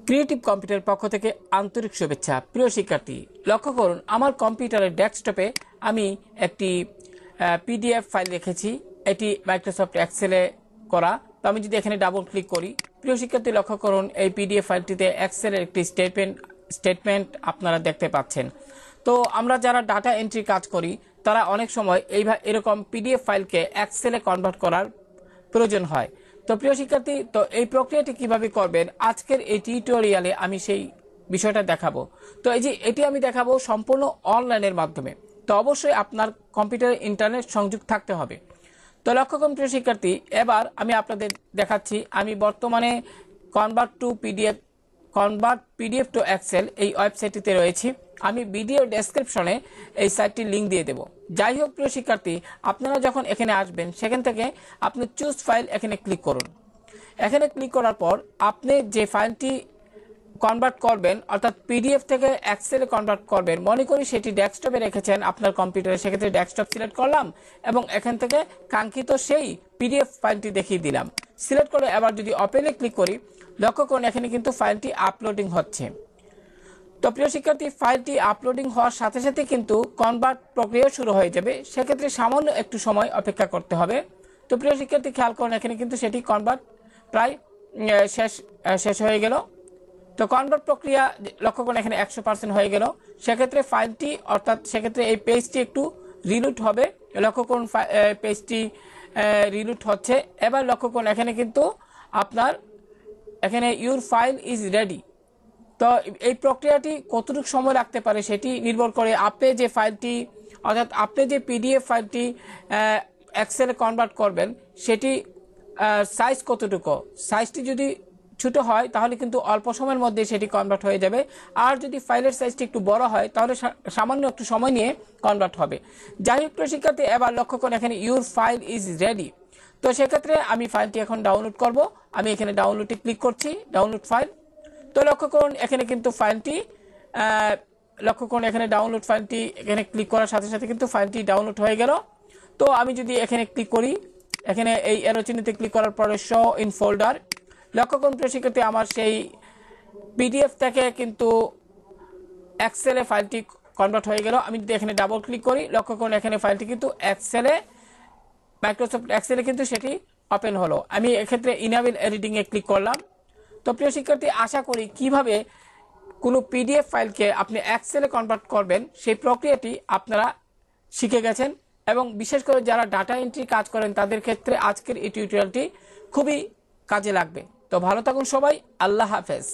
Creative computer পক্ষ থেকে আন্তরিক শুভেচ্ছা। প্রিয় শিক্ষার্থী, লক্ষ্য করুন আমার কম্পিউটারের ডেস্কটপে আমি একটি পিডিএফ ফাইল রেখেছি। এটি মাইক্রোসফট এক্সেলে করা। তো আমি যদি এখানে ডাবল ক্লিক করি, প্রিয় শিক্ষার্থী লক্ষ্য করুন এই পিডিএফ ফাইলটিতে এক্সেলের একটি স্টেটমেন্ট আপনারা দেখতে পাচ্ছেন। তো আমরা যারা ডাটা এন্ট্রি কাজ করি তারা অনেক সময় এরকম পিডিএফ ফাইলকে এক্সেলে কনভার্ট করার প্রয়োজন হয়। তো প্রিয় শিক্ষার্থী, তো এই প্রক্রিয়াটি কিভাবে করবেন আজকের এই টিউটোরিয়ালে আমি সেই বিষয়টা দেখাবো। তো এই যে এটি আমি দেখাবো সম্পূর্ণ অনলাইনের মাধ্যমে। তো অবশ্যই আপনার কম্পিউটারে ইন্টারনেট সংযোগ থাকতে হবে। তো লক্ষ্য করুন প্রিয় শিক্ষার্থী, এবার আমি আপনাদের দেখাচ্ছি আমি বর্তমানে কনভার্ট পিডিএফ টু এক্সেল এই ওয়েবসাইটটিতে রয়েছি। আমি ভিডিও ডেসক্রিপশনে এই সাইটটির লিঙ্ক দিয়ে দেব। যাই হোক প্রিয় শিক্ষার্থী, আপনারা যখন এখানে আসবেন সেখান থেকে আপনি চুজ ফাইল এখানে ক্লিক করুন। এখানে ক্লিক করার পর আপনি যে ফাইলটি কনভার্ট করবেন অর্থাৎ পিডিএফ থেকে এক্সেলে কনভার্ট করবেন, মনে করি সেটি ডেস্কটপে রেখেছেন আপনার কম্পিউটারে, সেক্ষেত্রে ডেস্কটপ সিলেক্ট করলাম এবং এখান থেকে কাঙ্ক্ষিত সেই পিডিএফ ফাইলটি দেখিয়ে দিলাম। সিলেক্ট করে এবার যদি ওপেনে ক্লিক করি, লক্ষ্য করুন এখানে কিন্তু ফাইলটি আপলোডিং হচ্ছে। তো প্রিয় শিক্ষার্থী, ফাইলটি আপলোডিং হওয়ার সাথে সাথে কিন্তু কনভার্ট প্রক্রিয়া শুরু হয়ে যাবে। সেক্ষেত্রে সামান্য একটু সময় অপেক্ষা করতে হবে। তো প্রিয় শিক্ষার্থী খেয়াল করুন এখানে কিন্তু সেটি কনভার্ট প্রায় শেষ হয়ে গেল। তো কনভার্ট প্রক্রিয়া লক্ষ্য করুন এখানে 100% হয়ে গেল। সেক্ষেত্রে ফাইলটি অর্থাৎ সেক্ষেত্রে এই পেজটি একটু রিলুট হবে। লক্ষ্য করুন পেজটি রিলুট হচ্ছে। এবার লক্ষ্য করুন এখানে কিন্তু আপনার এখানে ইউর ফাইল ইজ রেডি। তো এই প্রক্রিয়াটি কতটুকু সময় লাগতে পারে সেটি নির্ভর করে আপনি যে ফাইলটি অর্থাৎ আপনি যে পিডিএফ ফাইলটি এক্সেলে কনভার্ট করবেন সেটি সাইজ কতটুকু। সাইজটি যদি ছোট হয় তাহলে কিন্তু অল্প সময়ের মধ্যে সেটি কনভার্ট হয়ে যাবে, আর যদি ফাইলের সাইজটি একটু বড় হয় তাহলে সামান্য একটু সময় নিয়ে কনভার্ট হবে। যাই হোক প্রিয় শিক্ষার্থী, এবার লক্ষ্য করুন এখানে ইউর ফাইল ইজ রেডি। তো সেক্ষেত্রে আমি ফাইলটি এখন ডাউনলোড করব। আমি এখানে ডাউনলোডে ক্লিক করছি, ডাউনলোড ফাইল। তো লক্ষ্য করুন এখানে কিন্তু ফাইলটি ডাউনলোড ফাইলটি এখানে ক্লিক করার সাথে সাথে কিন্তু ফাইলটি ডাউনলোড হয়ে গেল। তো আমি যদি এখানে ক্লিক করি, এখানে এই অ্যারো চিহ্নতে ক্লিক করার পরে শো ইন ফোল্ডার, লক্ষ্য করুন প্রিয় শিক্ষার্থী আমার সেই পিডিএফ থেকে কিন্তু এক্সেলে ফাইলটি কনভার্ট হয়ে গেল। আমি যদি এখানে ডাবল ক্লিক করি, লক্ষ্য করুন এখানে ফাইলটি কিন্তু মাইক্রোসফট এক্সেলে কিন্তু সেটি ওপেন হলো। আমি এক্ষেত্রে ইনেবল এডিটিং এ ক্লিক করলাম। তো প্রিয় শিক্ষার্থী, আশা করি কিভাবে কোনো পিডিএফ ফাইলকে আপনি এক্সেলে কনভার্ট করবেন সেই প্রক্রিয়াটি আপনারা শিখে গেছেন, এবং বিশেষ করে যারা ডাটা এন্ট্রি কাজ করেন তাদের ক্ষেত্রে আজকের এই টিউটোরিয়ালটি খুবই কাজে লাগবে। তো ভালো থাকুন সবাই, আল্লাহ হাফেজ।